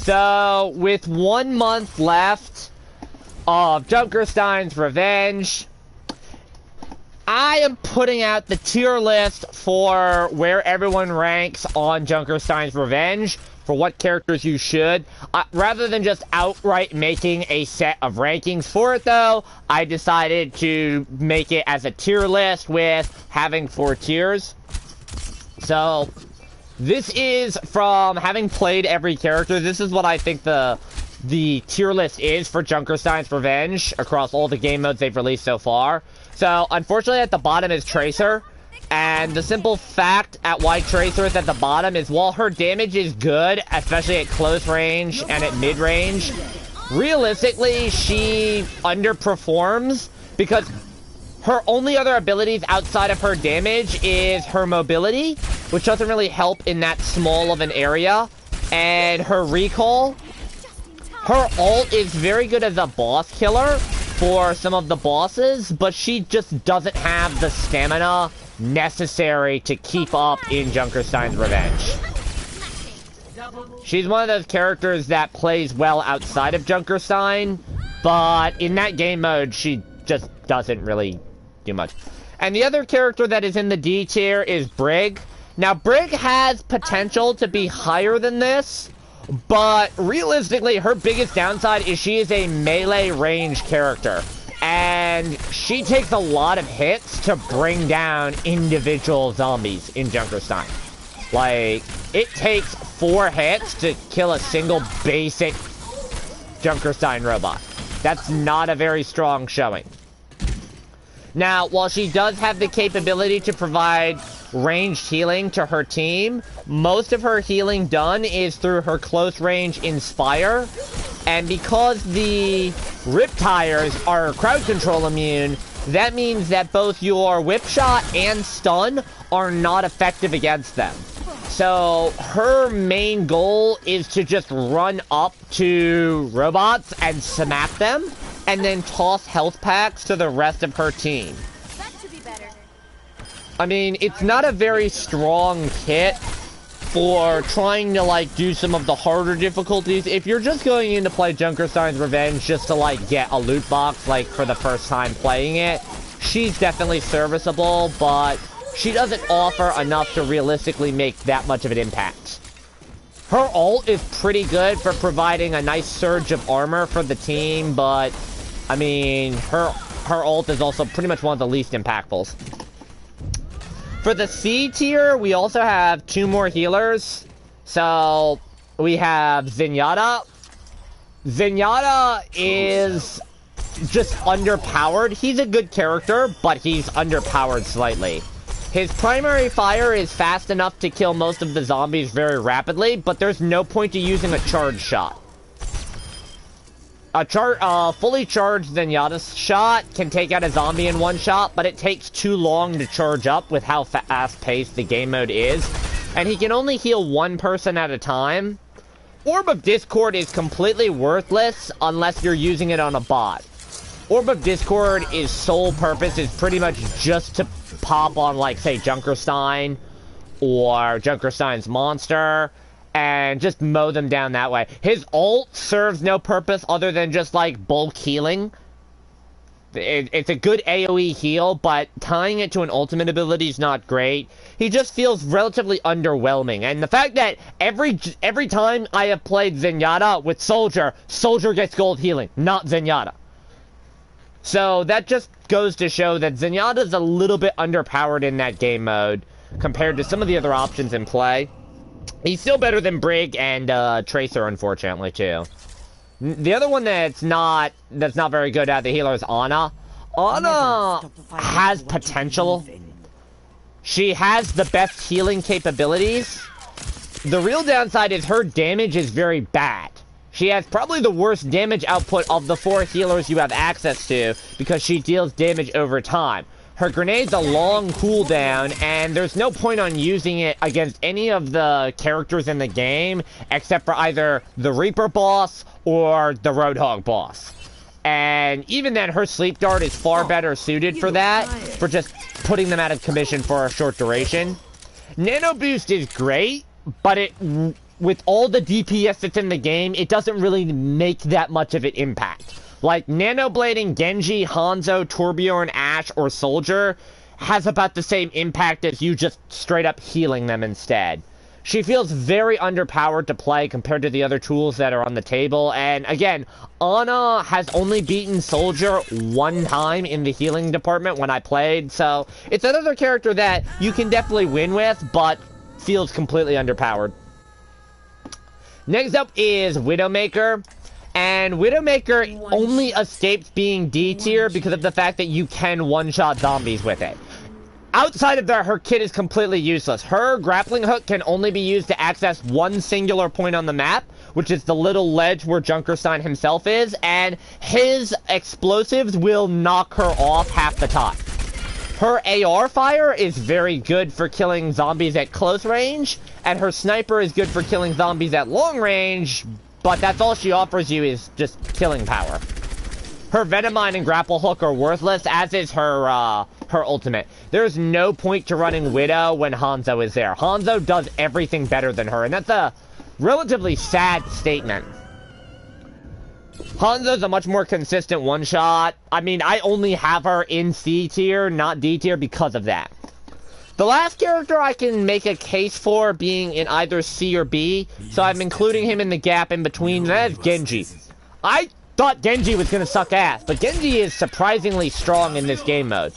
So, with 1 month left of Junkerstein's Revenge, I am putting out the tier list for where everyone ranks on Junkerstein's Revenge, for what characters you should. Rather than just outright making a set of rankings for it, though, I decided to make it as a tier list with having 4 tiers. So, this is from having played every character. This is what I think the tier list is for Junkerstein's Revenge across all the game modes they've released so far. So, unfortunately, at the bottom is Tracer. And the simple fact at why Tracer is at the bottom is while her damage is good, especially at close range and at mid-range, realistically, she underperforms because her only other abilities outside of her damage is her mobility, which doesn't really help in that small of an area, and her recall. Her ult is very good as a boss killer for some of the bosses, but she just doesn't have the stamina necessary to keep up in Junkerstein's Revenge. She's one of those characters that plays well outside of Junkerstein, but in that game mode, she just doesn't really do much. And the other character that is in the D tier is Brig. Now, Brig has potential to be higher than this, but realistically, her biggest downside is she is a melee range character. And she takes a lot of hits to bring down individual zombies in Junkerstein. Like, it takes 4 hits to kill a single basic Junkerstein robot. That's not a very strong showing. Now, while she does have the capability to provide ranged healing to her team, most of her healing done is through her close range Inspire. And because the Riptires are crowd control immune, that means that both your whip shot and stun are not effective against them. So her main goal is to just run up to robots and smack them, and then toss health packs to the rest of her team. That should be better. I mean, it's not a very strong kit for trying to, like, do some of the harder difficulties. If you're just going in to play Junkerstein's Revenge just to, like, get a loot box, like, for the first time playing it, she's definitely serviceable, but she doesn't offer enough to realistically make that much of an impact. Her ult is pretty good for providing a nice surge of armor for the team, but, I mean, her ult is also pretty much one of the least impactfuls. For the C tier, we also have 2 more healers. So, we have Zenyatta. Zenyatta is just underpowered. He's a good character, but he's underpowered slightly. His primary fire is fast enough to kill most of the zombies very rapidly, but there's no point to using a charge shot. A fully charged Zenyatta shot can take out a zombie in 1 shot, but it takes too long to charge up with how fast-paced the game mode is, and he can only heal 1 person at a time. Orb of Discord is completely worthless unless you're using it on a bot. Orb of Discord, is sole purpose is pretty much just to pop on, like, say, Junkerstein or Junkerstein's monster, and just mow them down that way. His ult serves no purpose other than just, like, bulk healing. It's a good AoE heal, but tying it to an ultimate ability is not great. He just feels relatively underwhelming. And the fact that every time I have played Zenyatta with Soldier, Soldier gets gold healing, not Zenyatta. So that just goes to show that Zenyatta's a little bit underpowered in that game mode compared to some of the other options in play. He's still better than Brig and Tracer, unfortunately, too. The other one that's not very good at the healer is Ana. Ana has potential. She has the best healing capabilities. The real downside is her damage is very bad. She has probably the worst damage output of the 4 healers you have access to because she deals damage over time. Her grenade's a long cooldown, and there's no point on using it against any of the characters in the game, except for either the Reaper boss or the Roadhog boss. And even then, her Sleep Dart is far better suited for that, for just putting them out of commission for a short duration. Nano Boost is great, but with all the DPS that's in the game, it doesn't really make that much of an impact. Like, nanoblading Genji, Hanzo, Torbjorn, Ashe, or Soldier has about the same impact as you just straight up healing them instead. She feels very underpowered to play compared to the other tools that are on the table, and again, Ana has only beaten Soldier one time in the healing department when I played, so it's another character that you can definitely win with, but feels completely underpowered. Next up is Widowmaker. And Widowmaker only escapes being D tier because of the fact that you can one-shot zombies with it. Outside of that, her kit is completely useless. Her grappling hook can only be used to access one singular point on the map, which is the little ledge where Junkerstein himself is, and his explosives will knock her off half the time. Her AR fire is very good for killing zombies at close range, and her sniper is good for killing zombies at long range, but that's all she offers you is just killing power. Her Venomine and Grapple Hook are worthless, as is her ultimate. There's no point to running Widow when Hanzo is there. Hanzo does everything better than her, and that's a relatively sad statement. Hanzo's a much more consistent one-shot. I mean, I only have her in C tier, not D tier, because of that. The last character I can make a case for being in either C or B, so I'm including him in the gap in between, that is Genji. I thought Genji was gonna suck ass, but Genji is surprisingly strong in this game mode.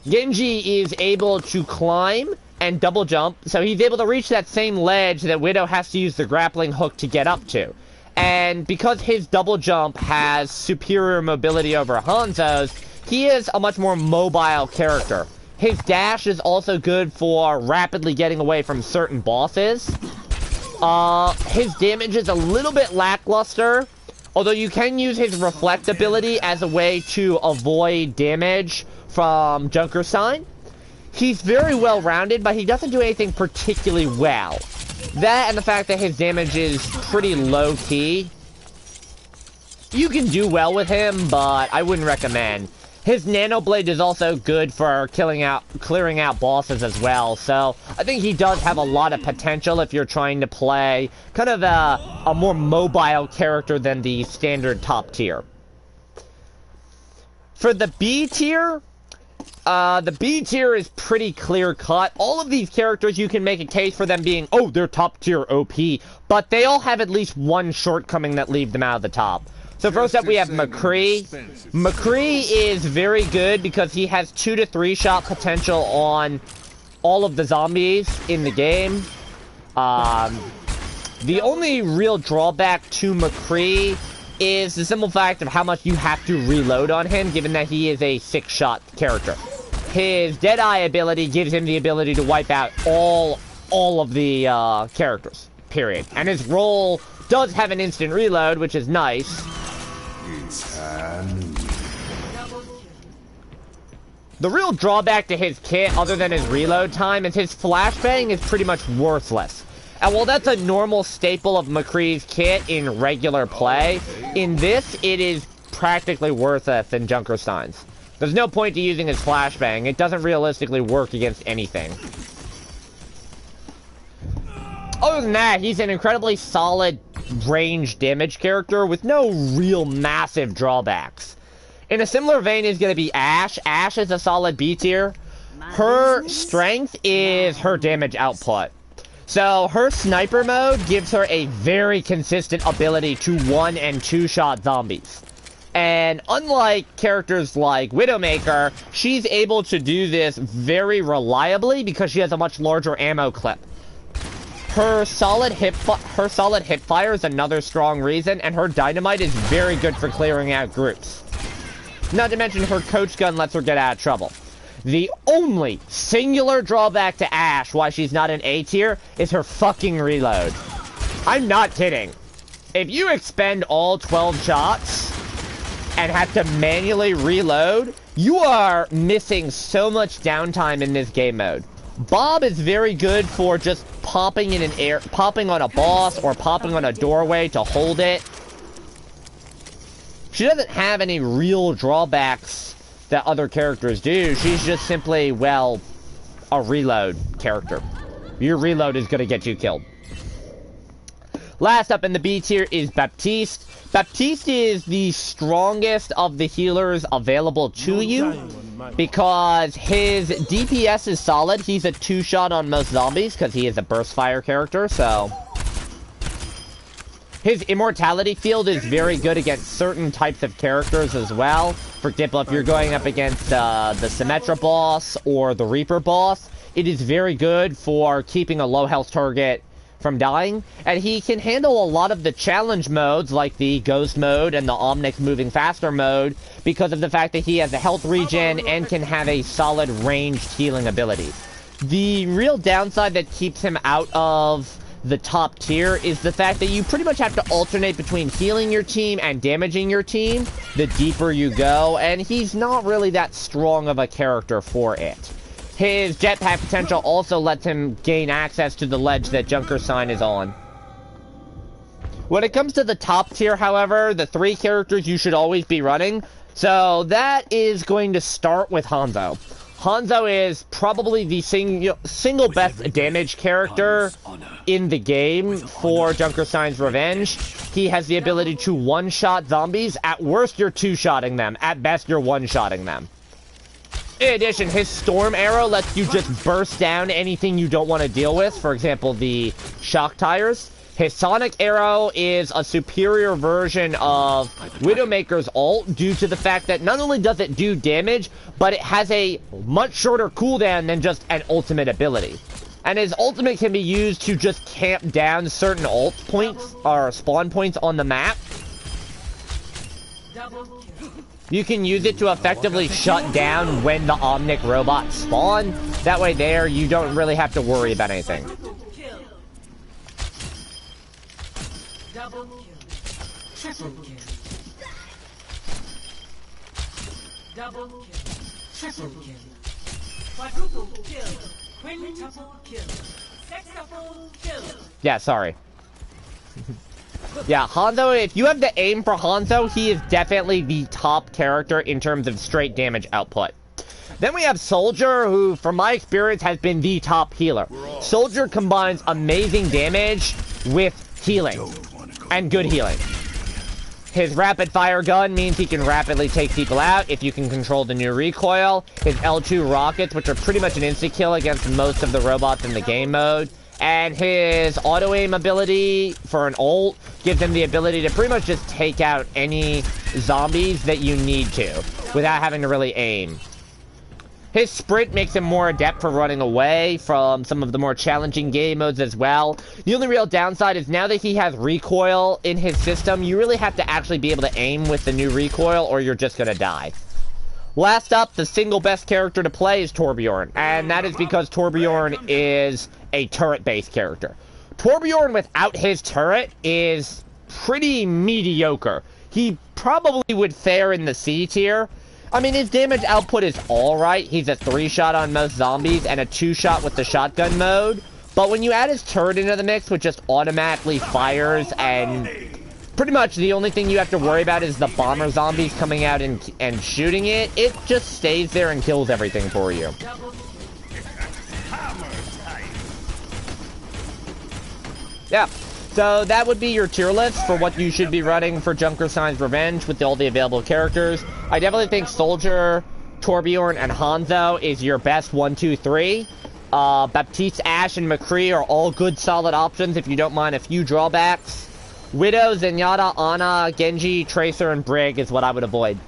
Genji is able to climb and double jump, so he's able to reach that same ledge that Widow has to use the grappling hook to get up to. And because his double jump has superior mobility over Hanzo's, he is a much more mobile character. His dash is also good for rapidly getting away from certain bosses. His damage is a little bit lackluster, although you can use his reflect ability as a way to avoid damage from Junkerstein. He's very well-rounded, but he doesn't do anything particularly well. That and the fact that his damage is pretty low-key. You can do well with him, but I wouldn't recommend. His Nano Blade is also good for clearing out bosses as well, so I think he does have a lot of potential if you're trying to play kind of a more mobile character than the standard top tier. For the B tier is pretty clear-cut. All of these characters, you can make a case for them being, oh, they're top tier OP, but they all have at least one shortcoming that leave them out of the top. So first up, we have McCree. McCree is very good because he has 2 to 3 shot potential on all of the zombies in the game. The only real drawback to McCree is the simple fact of how much you have to reload on him, given that he is a 6-shot character. His Deadeye ability gives him the ability to wipe out all of the characters, period. And his roll does have an instant reload, which is nice. The real drawback to his kit, other than his reload time, is his flashbang is pretty much worthless. And while that's a normal staple of McCree's kit in regular play, in this, it is practically worthless than Junkerstein's. There's no point to using his flashbang. It doesn't realistically work against anything. Other than that, he's an incredibly solid range damage character with no real massive drawbacks. In a similar vein is going to be Ashe. Ashe is a solid B tier. Her strength is her damage output. So her sniper mode gives her a very consistent ability to 1- and 2-shot zombies. And unlike characters like Widowmaker, she's able to do this very reliably because she has a much larger ammo clip. Her solid hip fire is another strong reason, and her dynamite is very good for clearing out groups. Not to mention her coach gun lets her get out of trouble. The only singular drawback to Ashe why she's not an A tier is her fucking reload. I'm not kidding. If you expend all 12 shots and have to manually reload, you are missing so much downtime in this game mode. Bob is very good for just popping on a boss or popping on a doorway to hold it. She doesn't have any real drawbacks that other characters do. She's just simply, well, a reload character. Your reload is gonna get you killed. Last up in the B tier is Baptiste. Baptiste is the strongest of the healers available to you because his DPS is solid. He's a 2-shot on most zombies because he is a burst fire character, so... His immortality field is very good against certain types of characters as well. For example, if you're going up against the Symmetra boss or the Reaper boss, it is very good for keeping a low health target from dying. And he can handle a lot of the challenge modes, like the Ghost mode and the Omnic moving faster mode, because of the fact that he has a health regen and can have a solid ranged healing ability. The real downside that keeps him out of the top tier is the fact that you pretty much have to alternate between healing your team and damaging your team the deeper you go, and he's not really that strong of a character for it. His jetpack potential also lets him gain access to the ledge that Junkerstein is on. When it comes to the top tier, however, the 3 characters you should always be running, so that is going to start with Hanzo. Hanzo is probably the single best damage character in the game for Junkerstein's Revenge. He has the ability to one-shot zombies. At worst, you're two-shotting them. At best, you're one-shotting them. In addition, his Storm Arrow lets you just burst down anything you don't want to deal with. For example, the shock tires. His Sonic Arrow is a superior version of Widowmaker's ult due to the fact that not only does it do damage, but it has a much shorter cooldown than just an ultimate ability. And his ultimate can be used to just camp down certain ult points, or spawn points on the map. You can use it to effectively shut down when the Omnic robots spawn. That way there, you don't really have to worry about anything. Double kill. Triple kill. Double kill. Triple kill. Quadruple kill. Quintuple kill. Sextuple kill. Yeah, sorry. Yeah, Hanzo, if you have the aim for Hanzo, he is definitely the top character in terms of straight damage output. Then we have Soldier, who, from my experience, has been the top healer. Soldier combines amazing damage with healing. And good healing. His rapid fire gun means he can rapidly take people out if you can control the new recoil. His L2 rockets, which are pretty much an insta-kill against most of the robots in the game mode. And his auto-aim ability for an ult gives him the ability to pretty much just take out any zombies that you need to without having to really aim. His sprint makes him more adept for running away from some of the more challenging game modes as well. The only real downside is now that he has recoil in his system, you really have to actually be able to aim with the new recoil or you're just gonna die. Last up, the single best character to play is Torbjorn, and that is because Torbjorn is a turret-based character. Torbjorn without his turret is pretty mediocre. He probably would fare in the C tier. I mean, his damage output is alright. He's a 3-shot on most zombies and a 2-shot with the shotgun mode. But when you add his turret into the mix, which just automatically fires, and pretty much the only thing you have to worry about is the bomber zombies coming out and shooting it, it just stays there and kills everything for you. Yeah. So that would be your tier list for what you should be running for Junkerstein's Revenge with all the available characters. I definitely think Soldier, Torbjorn, and Hanzo is your best 1, 2, 3. Baptiste, Ashe, and McCree are all good solid options if you don't mind a few drawbacks. Widow, Zenyatta, Ana, Genji, Tracer, and Brig is what I would avoid.